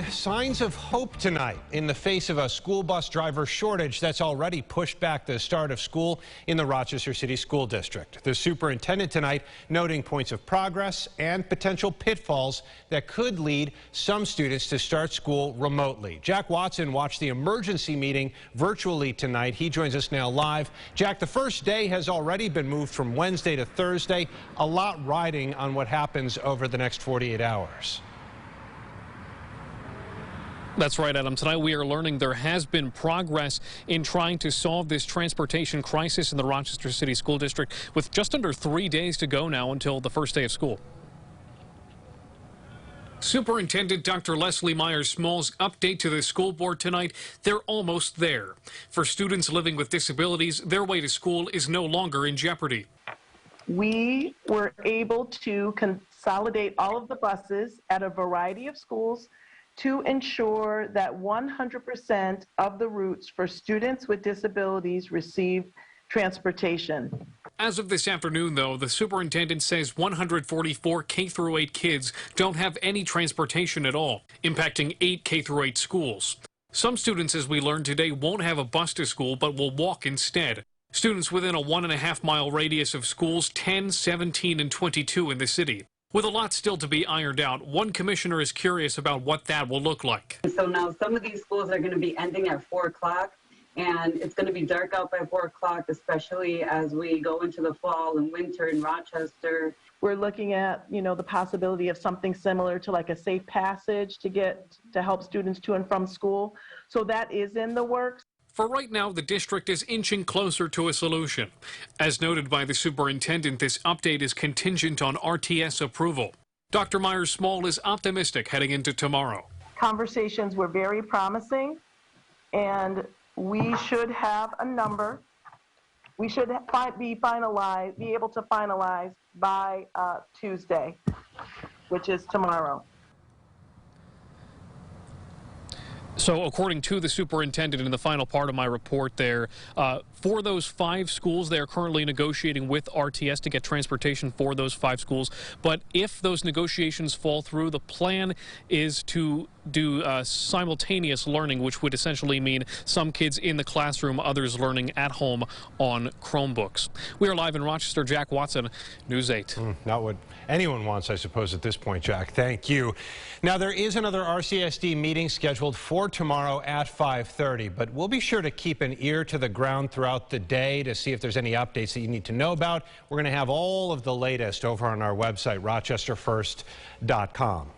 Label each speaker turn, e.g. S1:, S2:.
S1: Signs of hope tonight in the face of a school bus driver shortage that's already pushed back the start of school in the Rochester City School District. The superintendent tonight noting points of progress and potential pitfalls that could lead some students to start school remotely. Jack Watson watched the emergency meeting virtually tonight. He joins us now live. Jack, the first day has already been moved from Wednesday to Thursday. A lot riding on what happens over the next 48 hours.
S2: That's right, Adam. Tonight we are learning there has been progress in trying to solve this transportation crisis in the Rochester City School District with just under 3 days to go now until the first day of school. Superintendent Dr. Leslie Myers-Small's update to the school board tonight, they're almost there. For students living with disabilities, their way to school is no longer in jeopardy.
S3: We were able to consolidate all of the buses at a variety of schools to ensure that 100% of the routes for students with disabilities receive transportation.
S2: As of this afternoon, though, the superintendent says 144 K-8 kids don't have any transportation at all, impacting 8 K-8 schools. Some students, as we learned today, won't have a bus to school but will walk instead. Students within a 1.5-mile radius of schools 10, 17, and 22 in the city. With a lot still to be ironed out, one commissioner is curious about what that will look like.
S4: So now some of these schools are going to be ending at 4 o'clock, and it's going to be dark out by 4 o'clock, especially as we go into the fall and winter in Rochester.
S3: We're looking at, the possibility of something similar to like a safe passage to help students to and from school. So that is in the works.
S2: For right now, the district is inching closer to a solution. As noted by the superintendent, this update is contingent on RTS approval. Dr. Myers-Small is optimistic heading into tomorrow.
S3: Conversations were very promising, and we should have a number. We should be able to finalize by Tuesday, which is tomorrow.
S2: So according to the superintendent in the final part of my report there, for those 5 schools, they are currently negotiating with RTS to get transportation for those 5 schools. But if those negotiations fall through, the plan is to do simultaneous learning, which would essentially mean some kids in the classroom, others learning at home on Chromebooks. We are live in Rochester. Jack Watson, News 8.
S1: Not what anyone wants, I suppose, at this point, Jack. Thank you. Now, there is another RCSD meeting scheduled for tomorrow at 5:30, but we'll be sure to keep an ear to the ground throughout the day to see if there's any updates that you need to know about. We're going to have all of the latest over on our website, rochesterfirst.com.